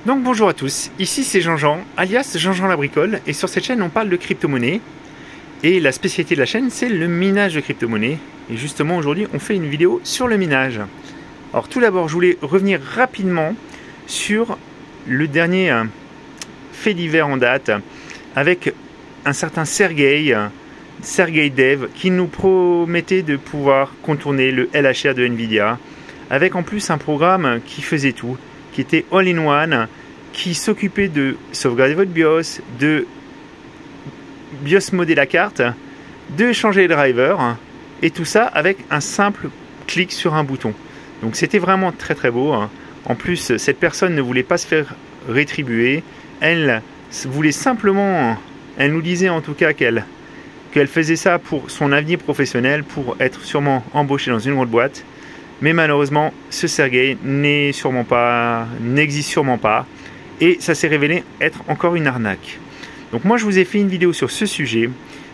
Donc bonjour à tous, ici c'est Jean-Jean, alias Jean-Jean la bricole, et sur cette chaîne on parle de crypto-monnaie. Et la spécialité de la chaîne c'est le minage de crypto-monnaie. Et justement aujourd'hui on fait une vidéo sur le minage. Alors tout d'abord je voulais revenir rapidement sur le dernier fait divers en date, avec un certain Sergey Dev, qui nous promettait de pouvoir contourner le LHR de Nvidia, avec en plus un programme qui faisait tout, qui était all-in-one, qui s'occupait de sauvegarder votre BIOS, de BIOS modder la carte, de changer les drivers, et tout ça avec un simple clic sur un bouton. Donc c'était vraiment très très beau. En plus, cette personne ne voulait pas se faire rétribuer, elle voulait simplement, elle nous disait en tout cas qu'elle faisait ça pour son avenir professionnel, pour être sûrement embauchée dans une grande boîte. Mais malheureusement, ce Sergey n'existe sûrement pas. Et ça s'est révélé être encore une arnaque. Donc moi, je vous ai fait une vidéo sur ce sujet.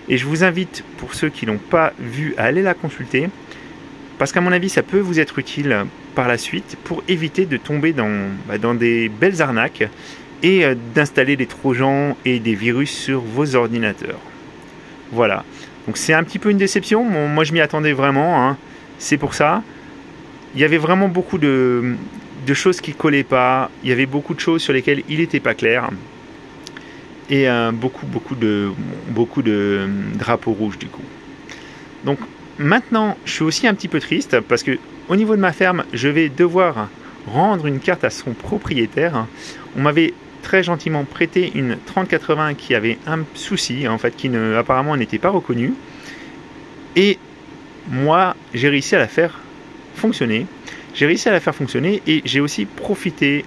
Et je vous invite, pour ceux qui ne l'ont pas vu, à aller la consulter. Parce qu'à mon avis, ça peut vous être utile par la suite pour éviter de tomber dans des belles arnaques et d'installer des trojans et des virus sur vos ordinateurs. Voilà. Donc c'est un petit peu une déception. Moi, je m'y attendais vraiment. C'est pour ça. Il y avait vraiment beaucoup de choses qui ne collaient pas. Il y avait beaucoup de choses sur lesquelles il n'était pas clair. Et beaucoup de drapeaux rouges du coup. Donc maintenant, je suis aussi un petit peu triste parce que au niveau de ma ferme, je vais devoir rendre une carte à son propriétaire. On m'avait très gentiment prêté une 3080 qui avait un souci, en fait, qui apparemment n'était pas reconnue. Et moi, j'ai réussi à la faire fonctionner. J'ai réussi à la faire fonctionner et j'ai aussi profité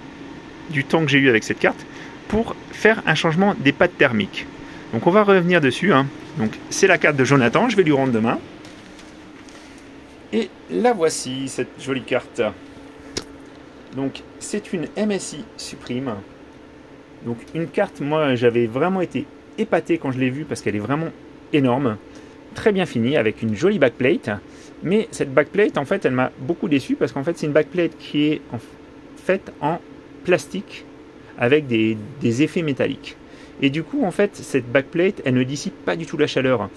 du temps que j'ai eu avec cette carte pour faire un changement des pattes thermiques. Donc on va revenir dessus. Donc c'est la carte de Jonathan, je vais lui rendre demain. Et la voici, cette jolie carte. Donc c'est une MSI Supreme. Donc une carte, moi j'avais vraiment été épaté quand je l'ai vue parce qu'elle est vraiment énorme. Très bien finie avec une jolie backplate. Mais cette backplate, en fait, elle m'a beaucoup déçu parce qu'en fait, c'est une backplate qui est faite en plastique avec des effets métalliques. Et du coup, en fait, cette backplate, elle ne dissipe pas du tout la chaleur.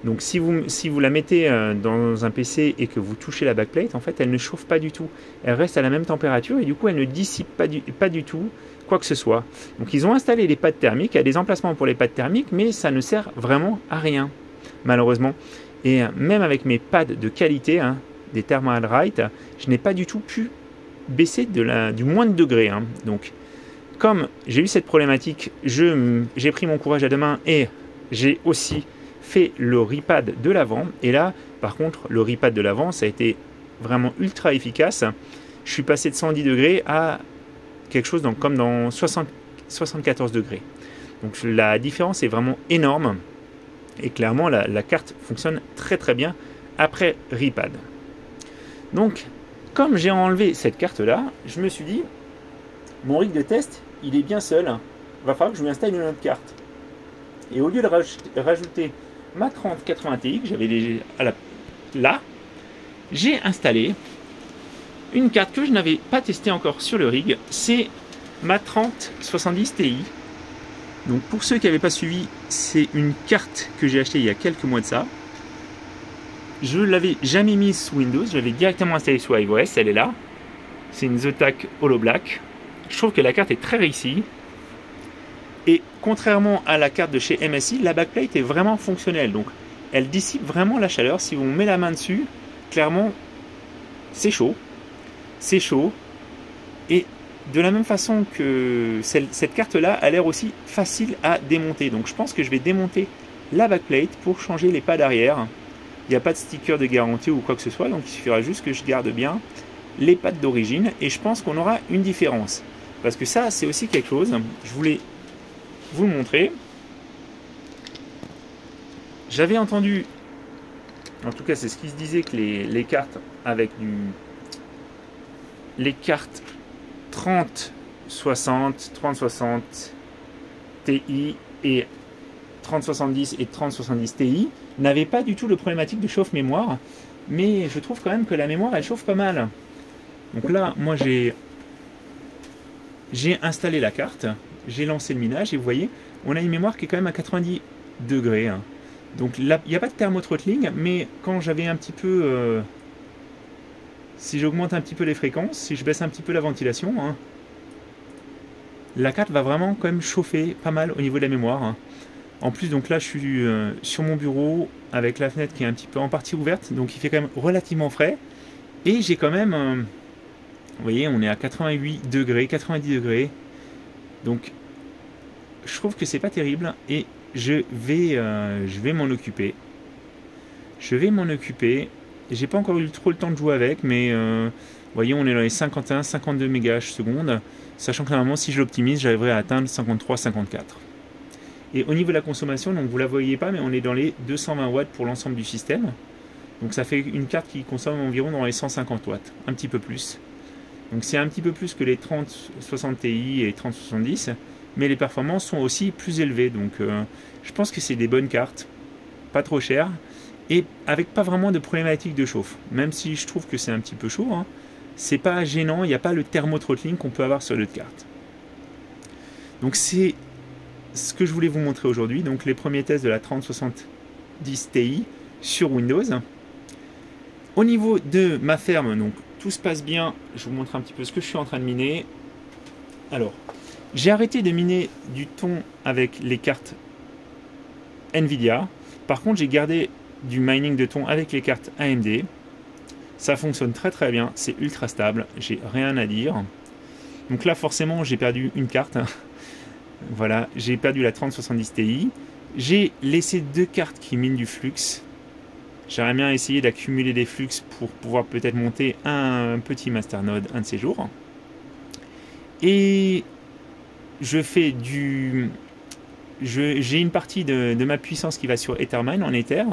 Donc, si vous la mettez dans un PC et que vous touchez la backplate, en fait, elle ne chauffe pas du tout. Elle reste à la même température et du coup, elle ne dissipe pas du tout quoi que ce soit. Donc, ils ont installé les pads thermiques. Il y a des emplacements pour les pads thermiques, mais ça ne sert vraiment à rien, malheureusement. Et même avec mes pads de qualité, des Thermalright, je n'ai pas du tout pu baisser du moins de degré. Donc, comme j'ai eu cette problématique, j'ai pris mon courage à deux mains et j'ai aussi fait le repad de l'avant. Et là, par contre, le repad de l'avant, ça a été vraiment ultra efficace. Je suis passé de 110 degrés à quelque chose comme dans 74 degrés. Donc la différence est vraiment énorme. Et clairement, la carte fonctionne très très bien après repad. Donc, comme j'ai enlevé cette carte-là, je me suis dit, mon rig de test, il est bien seul. Il va falloir que je lui installe une autre carte. Et au lieu de rajouter ma 3080 Ti que j'avais là, j'ai installé une carte que je n'avais pas testée encore sur le rig. C'est ma 3070 Ti. Donc pour ceux qui n'avaient pas suivi, c'est une carte que j'ai achetée il y a quelques mois de ça. Je ne l'avais jamais mise sous Windows, je l'avais directement installée sous iOS, elle est là. C'est une Zotac Holo Black. Je trouve que la carte est très réussie. Et contrairement à la carte de chez MSI, la backplate est vraiment fonctionnelle. Donc elle dissipe vraiment la chaleur. Si on met la main dessus, clairement, c'est chaud. C'est chaud. Et de la même façon que cette carte-là a l'air aussi facile à démonter. Donc je pense que je vais démonter la backplate pour changer les pads arrière. Il n'y a pas de sticker de garantie ou quoi que ce soit, donc il suffira juste que je garde bien les pads d'origine et je pense qu'on aura une différence. Parce que ça, c'est aussi quelque chose, je voulais vous le montrer. J'avais entendu, en tout cas c'est ce qui se disait, que les cartes avec les cartes 3060 Ti et 3070 et 3070 Ti n'avaient pas du tout de problématique de chauffe mémoire, mais je trouve quand même que la mémoire elle chauffe pas mal. Donc là, moi j'ai j'ai installé la carte, j'ai lancé le minage et vous voyez, on a une mémoire qui est quand même à 90 degrés. Hein. Donc là, il n'y a pas de thermothrottling, mais quand j'avais un petit peu... si j'augmente un petit peu les fréquences, si je baisse un petit peu la ventilation, hein, la carte va vraiment quand même chauffer pas mal au niveau de la mémoire. Hein. En plus, donc là, je suis sur mon bureau avec la fenêtre qui est un petit peu en partie ouverte, donc il fait quand même relativement frais. Et j'ai quand même, vous voyez, on est à 88 degrés, 90 degrés. Donc, je trouve que c'est pas terrible et je vais m'en occuper. Je vais m'en occuper. J'ai pas encore eu trop le temps de jouer avec, mais vous voyez, on est dans les 51-52 MHz, sachant que normalement, si je l'optimise, j'arriverai à atteindre 53-54. Et au niveau de la consommation, donc vous la voyez pas, mais on est dans les 220 watts pour l'ensemble du système. Donc ça fait une carte qui consomme environ dans les 150 watts, un petit peu plus. Donc c'est un petit peu plus que les 3060 Ti et 3070, mais les performances sont aussi plus élevées. Donc je pense que c'est des bonnes cartes, pas trop chères, et avec pas vraiment de problématique de chauffe. Même si je trouve que c'est un petit peu chaud, hein, c'est pas gênant, il n'y a pas le thermothrottling qu'on peut avoir sur d'autres cartes. Donc c'est ce que je voulais vous montrer aujourd'hui, donc les premiers tests de la 3070 Ti sur Windows. Au niveau de ma ferme, donc tout se passe bien. Je vous montre un petit peu ce que je suis en train de miner. Alors, j'ai arrêté de miner du thon avec les cartes Nvidia. Par contre, j'ai gardé du mining de thon avec les cartes AMD. Ça fonctionne très très bien, c'est ultra stable, j'ai rien à dire. Donc là, forcément, j'ai perdu une carte. Voilà, j'ai perdu la 3070 Ti. J'ai laissé deux cartes qui minent du flux. J'aimerais bien essayer d'accumuler des flux pour pouvoir peut-être monter un petit masternode un de ces jours. Et je fais du... J'ai une partie de ma puissance qui va sur Ethermine en Ether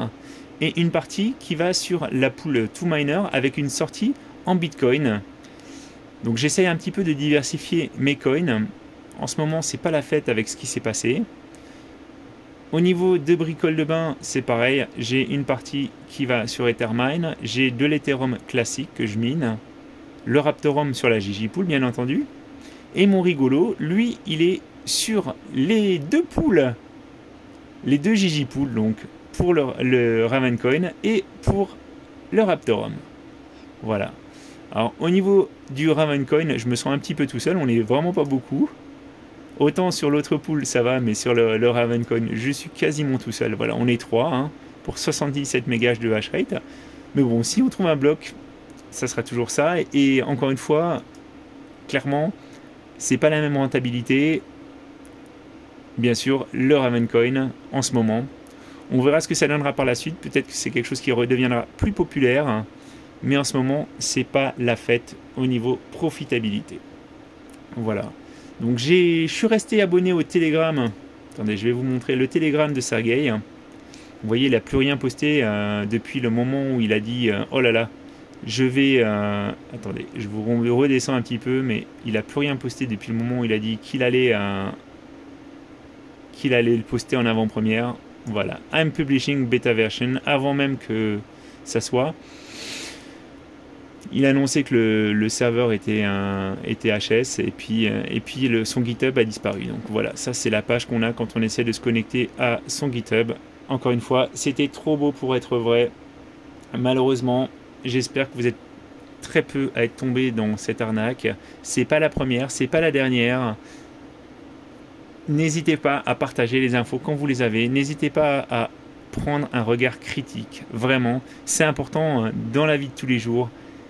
et une partie qui va sur la pool 2Miner avec une sortie en Bitcoin. Donc j'essaye un petit peu de diversifier mes coins. En ce moment, c'est pas la fête avec ce qui s'est passé. Au niveau de bricole de bain, c'est pareil. J'ai une partie qui va sur Ethermine. J'ai de l'Ethereum classique que je mine. Le Raptorum sur la Gigipool, bien entendu. Et mon rigolo, lui, il est sur les deux pools. Les deux Gigipool, donc pour le Ravencoin et pour le Raptorum. Voilà. Alors, au niveau du Ravencoin, je me sens un petit peu tout seul. On n'est vraiment pas beaucoup. Autant sur l'autre pool ça va, mais sur le Ravencoin, je suis quasiment tout seul. Voilà, on est 3 hein, pour 77 MHz de hash rate. Mais bon, si on trouve un bloc, ça sera toujours ça. Et encore une fois, clairement, c'est pas la même rentabilité. Bien sûr, le Ravencoin en ce moment. On verra ce que ça donnera par la suite. Peut-être que c'est quelque chose qui redeviendra plus populaire. Hein, mais en ce moment, c'est pas la fête au niveau profitabilité. Voilà. Donc je suis resté abonné au Telegram. Attendez, je vais vous montrer le Telegram de Sergey. Vous voyez, il n'a plus rien posté depuis le moment où il a dit oh là là, je vais... attendez, je vous redescends un petit peu, mais il n'a plus rien posté depuis le moment où il a dit qu'il allait le poster en avant-première. Voilà, I'm publishing beta version, avant même que ça soit. Il a annoncé que le serveur était HS et puis son GitHub a disparu. Donc voilà, ça c'est la page qu'on a quand on essaie de se connecter à son GitHub. Encore une fois, c'était trop beau pour être vrai. Malheureusement, j'espère que vous êtes très peu à être tombé dans cette arnaque. C'est pas la première, c'est pas la dernière. N'hésitez pas à partager les infos quand vous les avez. N'hésitez pas à prendre un regard critique. Vraiment, c'est important dans la vie de tous les jours.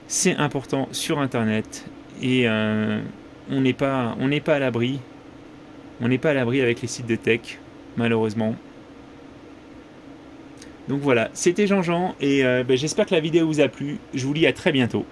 C'est important sur Internet et on n'est pas à l'abri. On n'est pas à l'abri avec les sites de tech, malheureusement. Donc voilà, c'était Jean-Jean et j'espère que la vidéo vous a plu. Je vous dis à très bientôt.